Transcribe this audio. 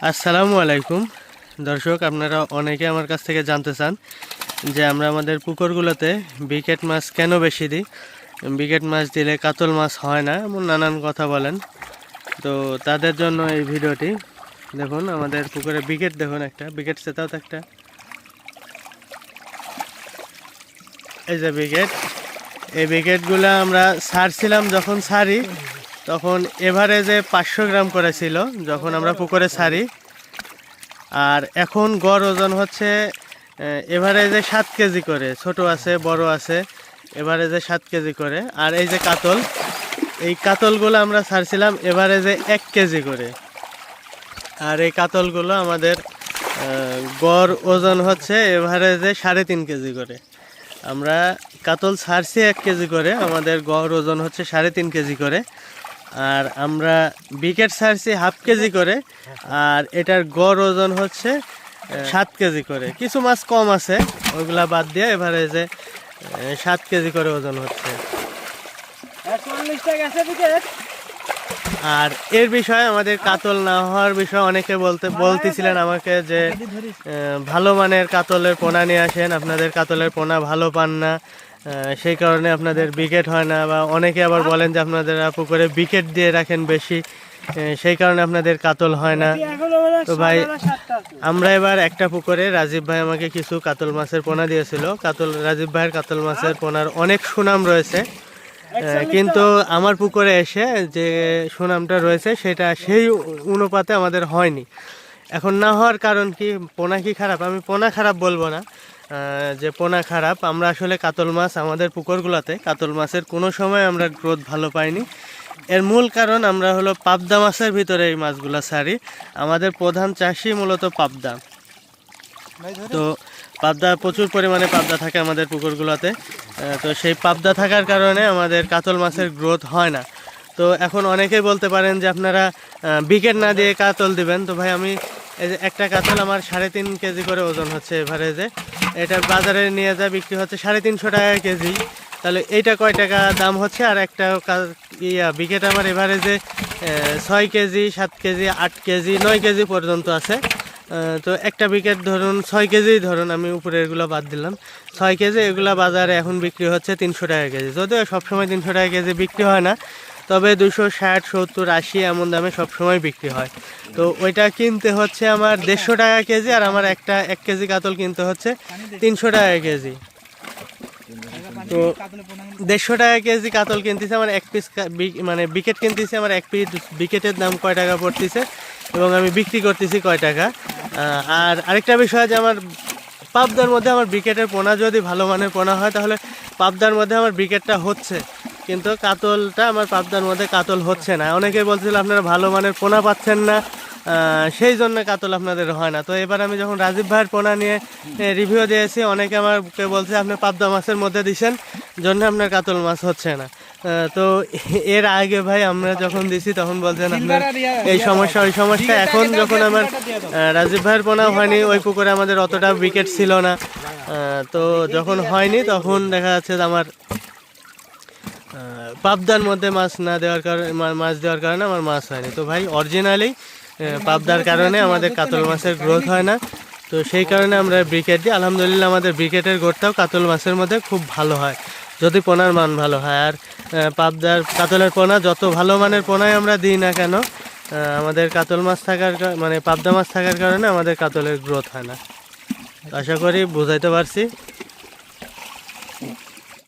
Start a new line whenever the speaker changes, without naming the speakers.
আসসালামু আলাইকুম দর্শক, আপনারা অনেকে আমার কাছ থেকে জানতে চান যে আমরা আমাদের পুকুরগুলোতে বিকেট মাছ কেন বেশি দিই, বিকেট মাছ দিলে কাতল মাছ হয় না, এমন নানান কথা বলেন। তো তাদের জন্য এই ভিডিওটি। দেখুন আমাদের পুকুরে বিকেট, দেখুন একটা বিকেট, সেটাও তো একটা, এই যে বিকেট। এই বিকেটগুলো আমরা ছাড়ছিলাম, যখন ছাড়ি তখন এভারেজে 500 গ্রাম করে ছিল যখন আমরা পুকুরে ছাড়ি। আর এখন গড় ওজন হচ্ছে এভারেজে 7 কেজি করে, ছোট আছে বড় আছে, এভারেজে 7 কেজি করে। আর এই যে কাতল, এই কাতলগুলো আমরা ছাড়ছিলাম এভারেজে 1 কেজি করে। আর এই কাতলগুলো আমাদের গড় ওজন হচ্ছে এভারেজে 3.5 কেজি করে। আমরা কাতল ছাড়ছি 1 কেজি করে, আমাদের গড় ওজন হচ্ছে 3.5 কেজি করে। আর আমরা বিকেট ছাড়ছি 1/2 কেজি করে, আর এটার গড় ওজন হচ্ছে 7 কেজি করে। কিছু মাছ কম আছে, ওইগুলা বাদ দিয়ে এভারেজে 7 কেজি করে ওজন হচ্ছে। আর এর বিষয়ে আমাদের কাতল না হওয়ার বিষয়ে অনেকে বলতেছিলেন আমাকে যে ভালো মানের কাতলের পোনা নিয়ে আসেন, আপনাদের কাতলের পোনা ভালো পান না, সেই কারণে আপনাদের বিকেট হয় না। বা অনেকে আবার বলেন যে আপনাদের পুকুরে বিকেট দিয়ে রাখেন বেশি, সেই কারণে আপনাদের কাতল হয় না। তো ভাই, আমরা এবার একটা পুকুরে রাজীব ভাই আমাকে কিছু কাতল মাছের পোনা দিয়েছিল। রাজীব ভাইয়ের কাতল মাছের পোনার অনেক সুনাম রয়েছে, কিন্তু আমার পুকুরে এসে যে সুনামটা রয়েছে সেটা সেই অনুপাতে আমাদের হয়নি। এখন না হওয়ার কারণ কি? পোনা কি খারাপ? আমি পোনা খারাপ বলবো না যে পোনা খারাপ। আমরা আসলে কাতল মাছ আমাদের পুকুরগুলোতে কাতল মাছের কোনো সময় আমরা গ্রোথ ভালো পাইনি। এর মূল কারণ আমরা হলো পাবদা মাছের ভিতরে এই মাছগুলো ছাড়ি। আমাদের প্রধান চাষি মূলত পাবদা। তো পাবদা, প্রচুর পরিমাণে পাবদা থাকে আমাদের পুকুরগুলোতে। তো সেই পাবদা থাকার কারণে আমাদের কাতল মাছের গ্রোথ হয় না। তো এখন অনেকেই বলতে পারেন যে আপনারা বিকেট না দিয়ে কাতল দিবেন। তো ভাই, আমি এই যে একটা কাতল আমার 3.5 কেজি করে ওজন হচ্ছে এভারেজে, এটা বাজারে নিয়ে যা বিক্রি হচ্ছে 350 টাকা কেজি। তাহলে এইটা কয় টাকা দাম হচ্ছে? আর একটা বিকেট আমার এভারেজে 6 কেজি, 7 কেজি, 8 কেজি, 9 কেজি পর্যন্ত আছে। তো একটা বিকেট ধরুন 6 কেজি, ধরুন আমি উপরে এগুলো বাদ দিলাম, 6 কেজি। এগুলো বাজারে এখন বিক্রি হচ্ছে 300 টাকা কেজি। যদিও সবসময় 300 টাকা কেজি বিক্রি হয় না, তবে 260, 70, 80 এমন দামে সবসময় বিক্রি হয়। তো ওইটা কিনতে হচ্ছে আমার 150 টাকা কেজি, আর আমার 1 কেজি কাতল কিনতে হচ্ছে 300 টাকা কেজি। তো 150 টাকা কেজি কাতল কিনতেছে আমার 1 পিস, মানে বিকেট কিনতেছে আমার 1 পিস বিকেটের দাম কয় টাকা পড়তেছে এবং আমি বিক্রি করতেছি কয় টাকা। আর আরেকটা বিষয় যে আমার পাবদার মধ্যে আমার বিকেটের পোনা যদি ভালো মানের পোনা হয় তাহলে পাবদার মধ্যে আমার বিকেটটা হচ্ছে, কিন্তু কাতলটা আমার পাবদার মধ্যে কাতল হচ্ছে না। অনেকেই বলছিল আপনারা ভালো মানের পোনা পাচ্ছেন না, সেই জন্য কাতল আপনাদের হয় না। তো এবার আমি যখন রাজীব ভাইয়ের পোনা নিয়ে রিভিউ দিয়েছি, অনেকে আমাকে বলছে আপনি পাবদা মাছের মধ্যে দিছেন জন্য আপনার কাতল মাছ হচ্ছে না। তো এর আগে ভাই আমরা যখন দিছি তখন বলছেন আপনার এই সমস্যা ওই সমস্যা। এখন যখন আমার রাজীব ভাইয়ের পোনা হয়নি, ওই পুকুরে আমাদের অতটা উইকেট ছিল না। তো যখন হয়নি তখন দেখা যাচ্ছে যে আমার পাবদার মধ্যে মাছ না দেওয়ার কারণে, মাছ দেওয়ার কারণে আমার মাছ হয়নি। তো ভাই, অরিজিনালি পাবদার কারণে আমাদের কাতল মাছের গ্রোথ হয় না। তো সেই কারণে আমরা ব্রিকেট দিই। আলহামদুলিল্লাহ আমাদের ব্রিকেটের গ্রোথটাও কাতল মাছের মধ্যে খুব ভালো হয় যদি পোনার মান ভালো হয়। আর কাতলের পোনা যত ভালো মানের পোনায় আমরা দিই না কেন, আমাদের কাতল মাছ থাকার মানে পাবদা মাছ থাকার কারণে আমাদের কাতলের গ্রোথ হয় না। আশা করি বুঝাইতে পারছি।